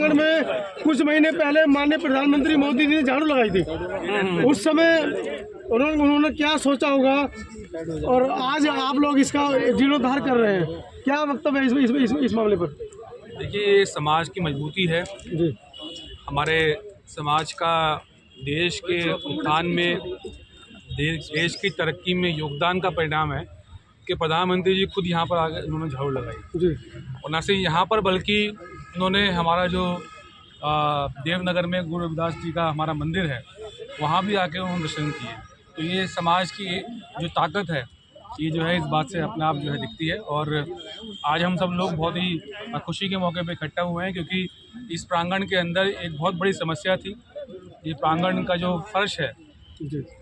प्रांगण में कुछ महीने पहले माननीय प्रधानमंत्री मोदी जी ने झाड़ू लगाई थी। उस समय उन्होंने क्या सोचा होगा और आज आप लोग इसका जीर्णोद्धार कर रहे हैं, क्या वक्तव्य है इस मामले पर? देखिए, ये समाज की मजबूती है जी। हमारे समाज का, देश के उत्थान में, देश की तरक्की में योगदान का परिणाम है कि प्रधानमंत्री जी खुद यहाँ पर आकर उन्होंने झाड़ू लगाई जी। और न सिर्फ यहाँ पर बल्कि उन्होंने हमारा जो देवनगर में गुरु रविदास जी का हमारा मंदिर है वहाँ भी आके उन्होंने दर्शन किए। तो ये समाज की जो ताकत है ये जो है इस बात से अपने आप जो है दिखती है। और आज हम सब लोग बहुत ही खुशी के मौके पे इकट्ठा हुए हैं क्योंकि इस प्रांगण के अंदर एक बहुत बड़ी समस्या थी। ये प्रांगण का जो फर्श है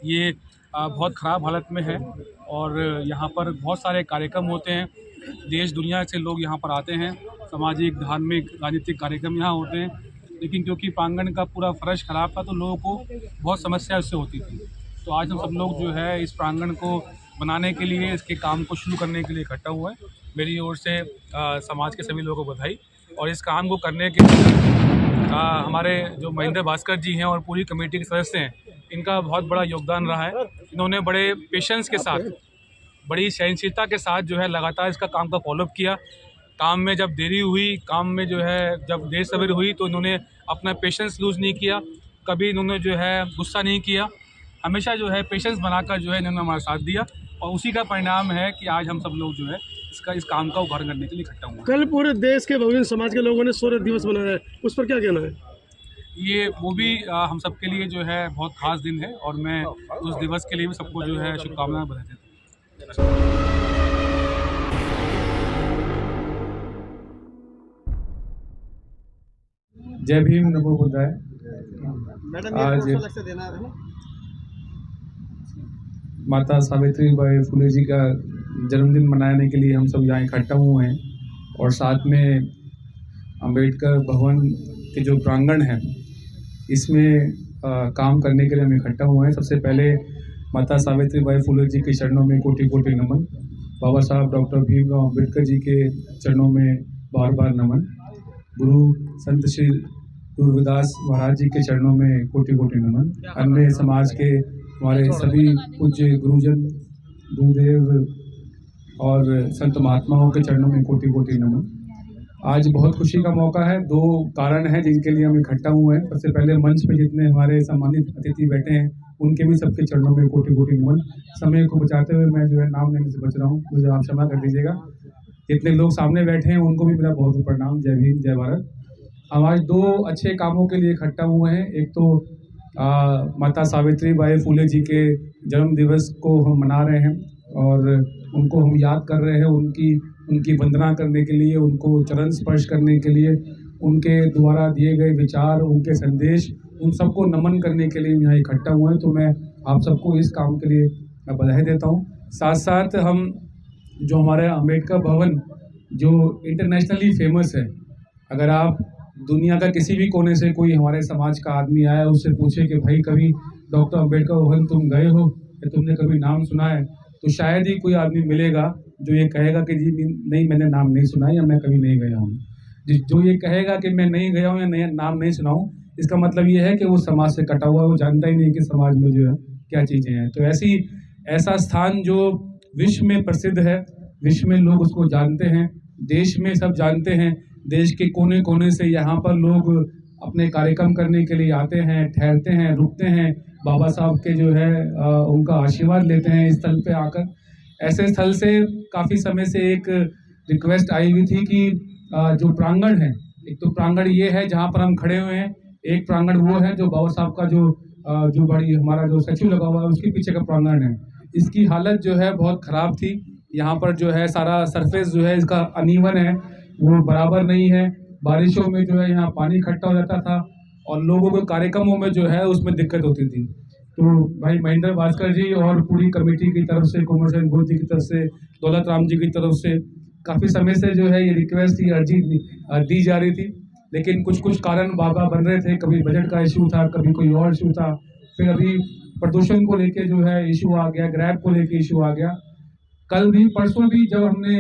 ये बहुत ख़राब हालत में है और यहाँ पर बहुत सारे कार्यक्रम होते हैं, देश दुनिया से लोग यहाँ पर आते हैं, सामाजिक, धार्मिक, राजनीतिक कार्यक्रम यहाँ होते हैं, लेकिन क्योंकि प्रांगण का पूरा फर्श ख़राब था तो लोगों को बहुत समस्या उससे होती थी। तो आज हम सब लोग जो है इस प्रांगण को बनाने के लिए, इसके काम को शुरू करने के लिए इकट्ठा हुए हैं। मेरी ओर से समाज के सभी लोगों को बधाई। और इस काम को करने के लिए हमारे जो महेंद्र भास्कर जी हैं और पूरी कमेटी के सदस्य हैं, इनका बहुत बड़ा योगदान रहा है। इन्होंने बड़े पेशेंस के साथ, बड़ी सहनशीलता के साथ जो है लगातार इसका काम का फॉलोअप किया। काम में जब देरी हुई, काम में जो है जब देर सवेर हुई तो इन्होंने अपना पेशेंस लूज़ नहीं किया, कभी इन्होंने जो है गुस्सा नहीं किया, हमेशा जो है पेशेंस बनाकर जो है इन्होंने हमारा साथ दिया और उसी का परिणाम है कि आज हम सब लोग जो है इस काम का उद्घाटन करने के लिए इकट्ठा हुए। कल पूरे देश के बहुजन समाज के लोगों ने सूर्य दिवस मनाया है, उस पर क्या कहना है? ये वो भी हम सब के लिए जो है बहुत खास दिन है और मैं उस दिवस के लिए भी सबको जो है शुभकामनाएं बधाई देता हूँ। जय भीम, नमो बुद्धाय। आज माता सावित्रीबाई फुले जी का जन्मदिन मनाने के लिए हम सब यहाँ इकट्ठा हुए हैं और साथ में अंबेडकर भवन के जो प्रांगण है इसमें काम करने के लिए हम इकट्ठा हुए हैं। सबसे पहले माता सावित्रीबाई फुले जी के चरणों में कोटि कोटि नमन, बाबा साहब डॉक्टर भीमराव अंबेडकर जी के चरणों में बार बार नमन, गुरु संत श्री गुरु रविदास महाराज जी के चरणों में कोटि कोटि नमन, अन्य समाज के हमारे सभी पूज्य गुरुजन, गुरुदेव और संत महात्माओं के चरणों में कोटि कोटि नमन। आज बहुत खुशी का मौका है। दो कारण हैं जिनके लिए हम इकट्ठा हुए हैं। सबसे पहले मंच पे जितने हमारे सम्मानित अतिथि बैठे हैं उनके भी सबके चरणों में कोटि कोटि नमन। समय को बचाते हुए मैं जो है नाम लेने से बच रहा हूँ, मुझे आप क्षमा कर दीजिएगा। जितने लोग सामने बैठे हैं उनको भी मेरा बहुत बहुत प्रणाम। जय भीम, जय भारत। हम आज दो अच्छे कामों के लिए इकट्ठा हुए हैं। एक तो माता सावित्रीबाई फुले जी के जन्म दिवस को हम मना रहे हैं और उनको हम याद कर रहे हैं, उनकी वंदना करने के लिए, उनको चरण स्पर्श करने के लिए, उनके द्वारा दिए गए विचार, उनके संदेश, उन सबको नमन करने के लिए यहाँ इकट्ठा हुए हैं। तो मैं आप सबको इस काम के लिए बधाई देता हूँ। साथ साथ हम जो हमारे अंबेडकर भवन जो इंटरनेशनली फेमस है, अगर आप दुनिया का किसी भी कोने से कोई हमारे समाज का आदमी आया उससे पूछे कि भाई कभी डॉक्टर अंबेडकर भवन तुम गए हो या तुमने कभी नाम सुना है, तो शायद ही कोई आदमी मिलेगा जो ये कहेगा कि जी नहीं, मैंने नाम नहीं सुना या मैं कभी नहीं गया हूँ। जो ये कहेगा कि मैं नहीं गया हूँ या नाम नहीं सुना हूँ, इसका मतलब ये है कि वो समाज से कटा हुआ है, वो जानता ही नहीं कि समाज में जो है क्या चीज़ें हैं। तो ऐसा स्थान जो विश्व में प्रसिद्ध है, विश्व में लोग उसको जानते हैं, देश में सब जानते हैं, देश के कोने कोने से यहाँ पर लोग अपने कार्यक्रम करने के लिए आते हैं, ठहरते हैं, रुकते हैं, बाबा साहब के जो है उनका आशीर्वाद लेते हैं इस स्थल पे आकर। ऐसे स्थल से काफ़ी समय से एक रिक्वेस्ट आई हुई थी कि जो प्रांगण है, एक तो प्रांगण ये है जहाँ पर हम खड़े हुए हैं, एक प्रांगण वो है जो बाबा साहब का जो बड़ी हमारा जो स्टैचू लगा हुआ है उसके पीछे का प्रांगण है। इसकी हालत जो है बहुत ख़राब थी। यहाँ पर जो है सारा सरफेस जो है इसका अनइवन है, वो बराबर नहीं है। बारिशों में जो है यहाँ पानी इकट्ठा हो जाता था और लोगों के कार्यक्रमों में जो है उसमें दिक्कत होती थी। तो भाई महेंद्र भास्कर जी और पूरी कमेटी की तरफ से, कुंवर सेन घोष जी की तरफ से, दौलत राम जी की तरफ से काफ़ी समय से जो है ये रिक्वेस्ट थी, अर्जी दी जा रही थी, लेकिन कुछ कारण बाबा बन रहे थे। कभी बजट का इशू था, कभी कोई और इशू था, फिर अभी प्रदूषण को लेके जो है इशू आ गया, ग्रैब को लेके इशू आ गया। कल भी परसों भी जब हमने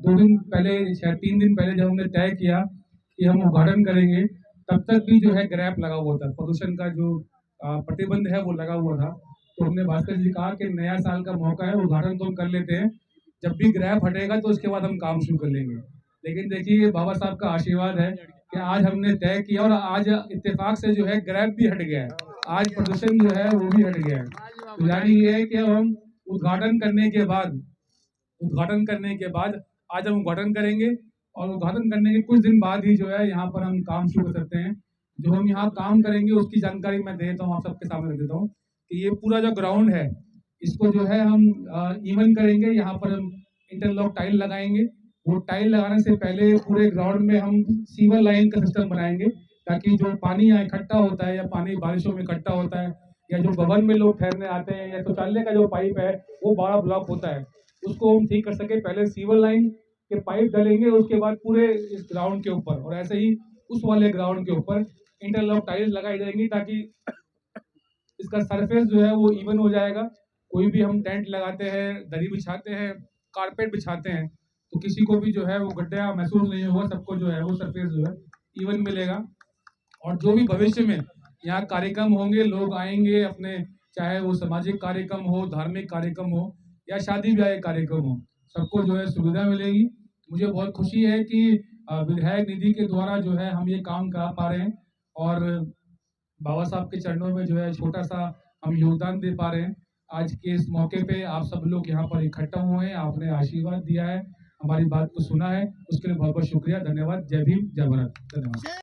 2 दिन पहले, शायद 3 दिन पहले जब हमने तय किया कि हम उद्घाटन करेंगे, तब तक भी जो है ग्रैप लगा हुआ था, प्रदूषण का जो प्रतिबंध है वो लगा हुआ था। तो हमने भास्कर जी कहा कि नया साल का मौका है, उद्घाटन तो हम कर लेते हैं, जब भी ग्रैप हटेगा तो उसके बाद हम काम शुरू कर लेंगे। लेकिन देखिए बाबा साहब का आशीर्वाद है कि आज हमने तय किया और आज इत्तेफाक से जो है ग्रैप भी हट गया है, आज प्रदूषण जो है वो भी हट गया है। तो यानी ये है कि हम उद्घाटन करने के बाद आज हम उद्घाटन करेंगे और उद्घाटन करने के कुछ दिन बाद ही जो है यहाँ पर हम काम शुरू कर सकते हैं। जो हम यहाँ काम करेंगे उसकी जानकारी मैं दे देता हूँ, आप सबके सामने रख देता हूँ कि ये पूरा जो ग्राउंड है इसको जो है हम इवन करेंगे। यहाँ पर हम इंटरलॉक टाइल लगाएंगे। वो टाइल लगाने से पहले पूरे ग्राउंड में हम सीवर लाइन का सिस्टम बनाएंगे, ताकि जो पानी यहाँ इकट्ठा होता है या पानी बारिशों में इकट्ठा होता है या जो भवन में लोग ठहरने आते हैं या शौचालय का जो पाइप है वो बड़ा ब्लॉक होता है, उसको हम ठीक कर सके। पहले सीवर लाइन के पाइप डालेंगे, उसके बाद पूरे इस ग्राउंड के ऊपर और ऐसे ही उस वाले ग्राउंड के ऊपर इंटरलॉक टाइल्स लगाई जाएंगी, ताकि इसका सरफेस जो है वो इवन हो जाएगा। कोई भी हम टेंट लगाते हैं, दरी बिछाते हैं, कारपेट बिछाते हैं, तो किसी को भी जो है वो गड्ढा महसूस नहीं होगा, सबको जो है वो सरफेस जो है इवन मिलेगा। और जो भी भविष्य में यहाँ कार्यक्रम होंगे, लोग आएंगे अपने, चाहे वो सामाजिक कार्यक्रम हो, धार्मिक कार्यक्रम हो या शादी ब्याह कार्यक्रम हो, सबको जो है सुविधा मिलेगी। मुझे बहुत खुशी है कि विधायक निधि के द्वारा जो है हम ये काम कर पा रहे हैं और बाबा साहब के चरणों में जो है छोटा सा हम योगदान दे पा रहे हैं। आज के इस मौके पे आप सब लोग यहाँ पर इकट्ठा हुए हैं, आपने आशीर्वाद दिया है, हमारी बात को सुना है, उसके लिए बहुत बहुत शुक्रिया, धन्यवाद। जय भीम, जय भारत। धन्यवाद।